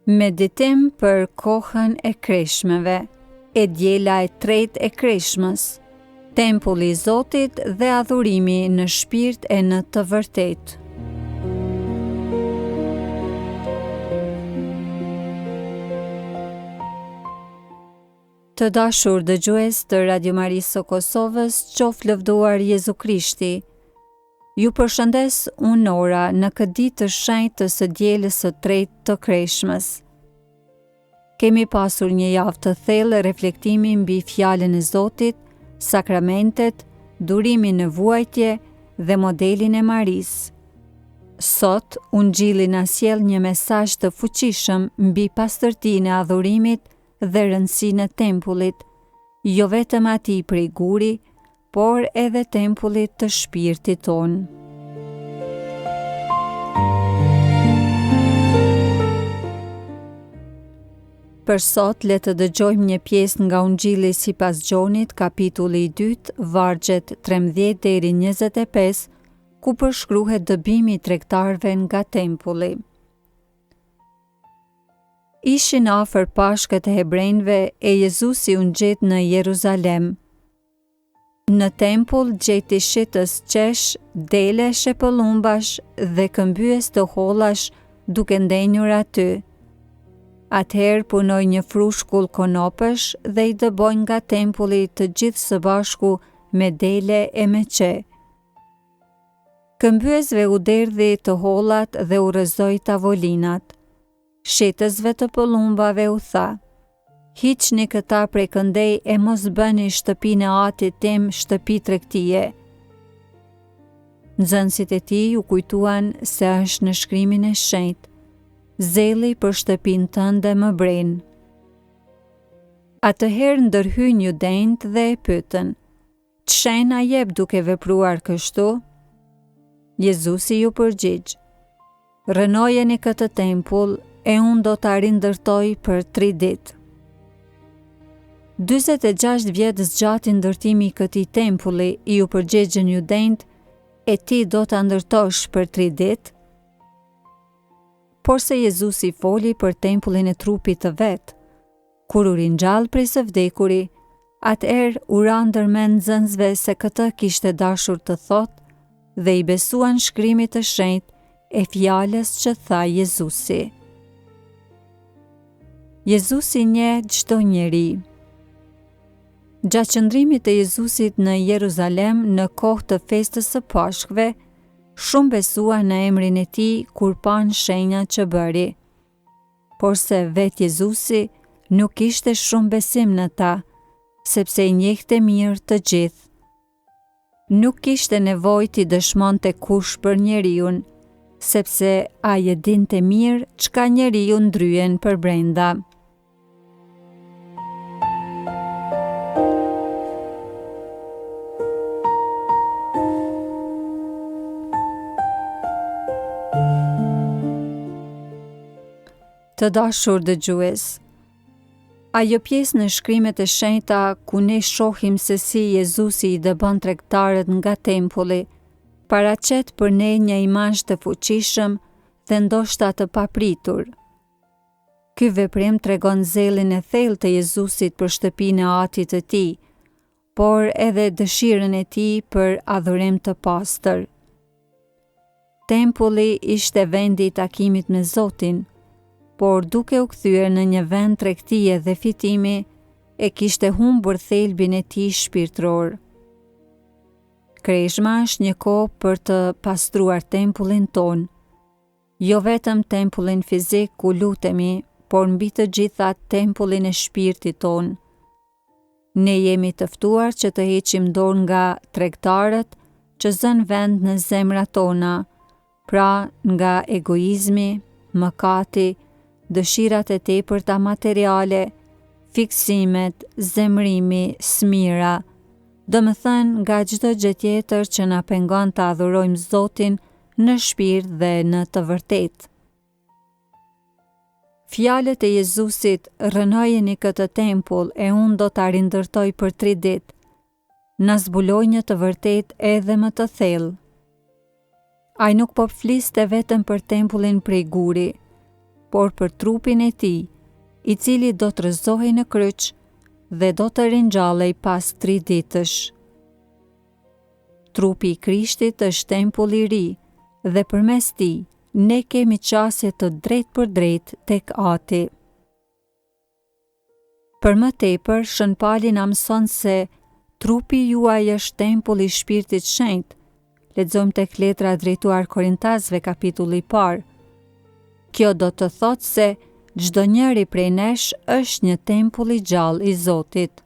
Meditim për kohën e kreshmeve, e djela e tretë e kreshmës, tempulli i Zotit dhe adhurimi në shpirt e në të vërtetë. Të dashur dëgjues të Radio Marisë së Kosovës, qoftë lëvduar Jezu Krishti. Ju përshëndes unë Nora në këtë ditë të shenjtë të së dielës së tretë të kreshmës. Kemi pasur një javë të thellë reflektimi mbi fjalën e Zotit, sakramentet, durimin në vuajtje dhe modelin e Marisë. Sot, Ungjilli na sjell një mesazh të fuqishëm mbi pastërtinë e adhurimit dhe rëndësinë e tempullit, jo vetëm atij prej guri, por edhe tempullit të shpirtit tonë. Për sot, le të dëgjojmë një pjesë nga Ungjilli sipas Gjonit, kapitulli 2, vargjet 13 deri 25, ku përshkruhet dëbimi i tregtarëve nga tempulli. Ishin afër Pashkët e hebrejve e Jezusi u ngjet në Jeruzalem. Në tempull gjeti shitës qesh, dele shepëllumbash dhe këmbyes të hollash duke ndenjur aty. Atëherë punoi një frushkull konopësh dhe i dëboi nga tempulli të gjithë së bashku me dele e me qe. Këmbyesve u derdhi të hollat dhe u rrëzoi tavolinat. Shetësve të pëllumbave u tha: "Hiqni këta prej këndej e mos bëni shtëpinë e atit tim shtëpi tregtie." Nxënësit e tij u kujtuan se është në shkrimin e shenjtë: "Zelli për shtëpinë tënde më bren." Atëherë ndërhyn judejt dhe e pyetën: "Ç'shenjë na jep duke vepruar kështu?" Jezusi ju përgjigj: "Rënojeni këtë tempull e unë do ta rindërtoj për 3 ditë." 46 vjet zgjati ndërtimi i këtij tempulli, i u përgjigjën judejt: "E ti do ta ndërtosh për 3 ditë?" Por se Jezusi foli për tempullin e trupit të vet. Kur u ringjall prej së vdekuri, atëherë u ra ndërmend nxënësve se këtë kishte dashur të thotë dhe i besuan shkrimit të shenjtë e fjalës që tha Jezusi. Jezusi njeh çdo njeri. Gjatë qëndrimit të Jezusit në Jeruzalem në kohë të festës së Pashkëve, shumë besuan në emrin e tij kur pan shenjat që bëri. Por se vetë Jezusi nuk kishte shumë besim në ta, sepse i njehte mirë të gjithë. Nuk kishte nevojë t'i dëshmonte kush për njeriun, sepse ai e dinte mirë çka njeriu ndryen për brenda. Të dashur dëgjues, ajo pjesë në shkrimet e shenjta ku ne shohim se si Jezusi i dëbon tregtarët nga tempulli, paraqet për ne një imazh të fuqishëm dhe ndoshta të papritur. Ky veprim tregon zellin e thellë të Jezusit për shtëpinë e atit të tij, por edhe dëshirën e tij për adhurim të pastër. Tempulli ishte vendi i takimit me Zotin, por duke u kthyer në një vend tregtie dhe fitimi, e kishte humbur thelbin e tij shpirtëror. Kreshma është një kohë për të pastruar tempullin ton, jo vetëm tempullin fizik ku lutemi, por mbi të gjitha tempullin e shpirtit ton. Ne jemi të ftuar që të heqim dorë nga tregtarët që zën vend në zemrat tona, pra nga egoizmi, mëkati, dëshirat e tepërta materiale, fiksimet, zemrimi, smira, domethënë nga çdo gjë tjetër që na pengon të adhurojmë Zotin në shpirt dhe në të vërtetë. Fjalët e Jezusit: "Rënojeni këtë tempull e unë do ta rindërtoj për 3 ditë", na zbuloi një të vërtetë edhe më të thellë. Ai nuk po fliste vetëm për tempullin prej guri, por për trupin e tij, i cili do të rrëzohej në kryq dhe do të ringjallej pas 3 ditësh. Trupi i Krishtit është tempulli i ri dhe përmes tij ne kemi qasje të drejtë për drejtë tek Ati. Për më tepër, Shën Pali na mëson se trupi juaj është tempulli i Shpirtit Shenjtë. Lexojmë tek letra drejtuar Korintasve kapitulli 1. Kjo do të thotë se çdo njeri prej nesh është një tempull i gjallë i Zotit.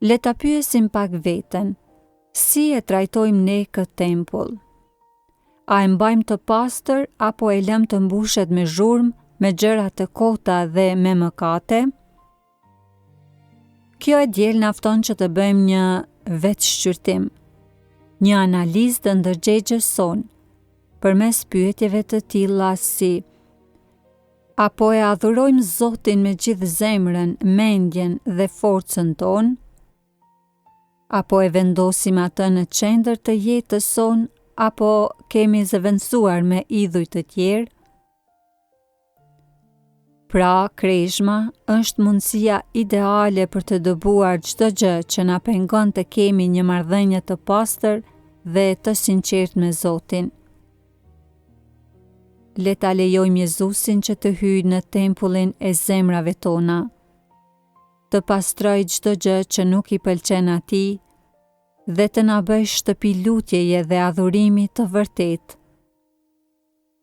Le ta pyesim pak veten, si e trajtojmë ne këtë tempull? A e mbajmë të pastër apo e lëm të mbushet me zhurmë, me gjëra të kota dhe me mëkate? Kjo e diel nafton që të bëjmë një vetëshqyrtim, një analizë të ndërgjegjës sonë, përmes pyetjeve të tilla si: apo e adhurojmë Zotin me gjithë zemrën, mendjen dhe forcën tonë? Apo e vendosim atë në qendër të jetës sonë, apo kemi zëvendësuar me idhuj të tjerë? Pra, krezhma është mundësia ideale për të dëbuar çdo gjë që na pengon të kemi një marrëdhënie të pastër dhe të sinqertë me Zotin. Le ta lejojmë Jezusin që të hyjë në tempullin e zemrave tona, të pastrojë çdo gjë që nuk i pëlqen Atij dhe të na bëjë shtëpi lutjeje dhe adhurimi të vërtetë.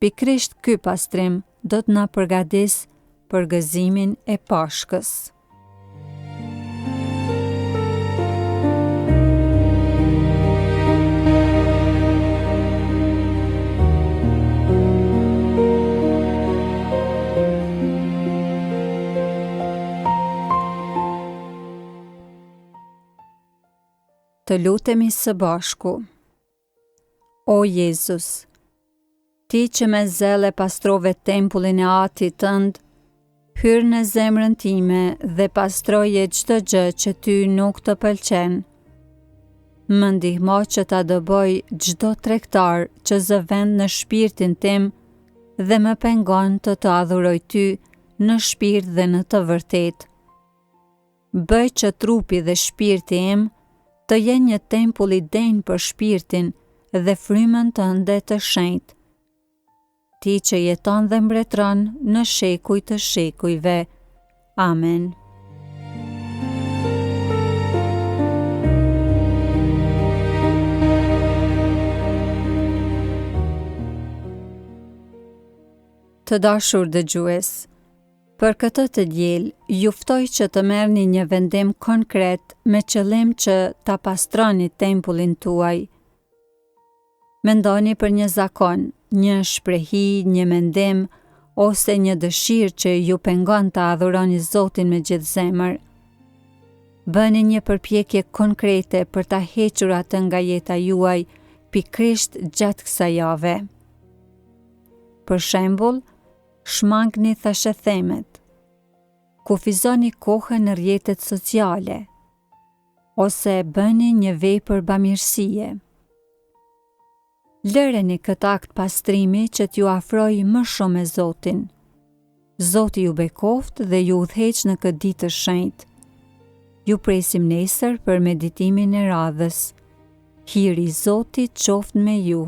Pikërisht ky pastrim do të na përgatisë për gëzimin e Pashkës. Të lutemi së bashku. O Jezus, Ti që me zel e pastrove tempullin e Atit tënd, hyr në zemrën time dhe pastroje çdo gjë që Ty nuk të pëlqen. Më ndihmo që ta dëboj çdo tregtar që zë vend në shpirtin tim dhe më pengon të adhuroj Ty në shpirt dhe në të vërtetë. Bëj që trupi dhe shpirti im të jenë një tempull i denjë për shpirtin dhe frymën tënde të shenjtë. Ti që jeton dhe mbretëron në shekuj të shekujve. Amen. Të dashur dëgjues, për këtë të diel, ju ftoj që të merrni një vendim konkret me qëllim që ta pastroni tempullin tuaj. Mendoni për një zakon, një shprehi, një mendim, ose një dëshirë që ju pengon të adhuroni Zotin me gjithë zemër. Bëni një përpjekje konkrete për ta hequr atë nga jeta juaj pikërisht gjatë kësaj jave. Për shembull, shmangni thashethemet, kufizoni kohën në rrjetet sociale, ose bëni një vepër bamirësie. Lëreni këtë akt pastrimi që t'ju afroj më shumë me Zotin. Zoti ju bekoft dhe ju udhëheq në këtë ditë të shenjtë. Ju presim nesër për meditimin e radhës. Hiri i Zotit qoftë me ju.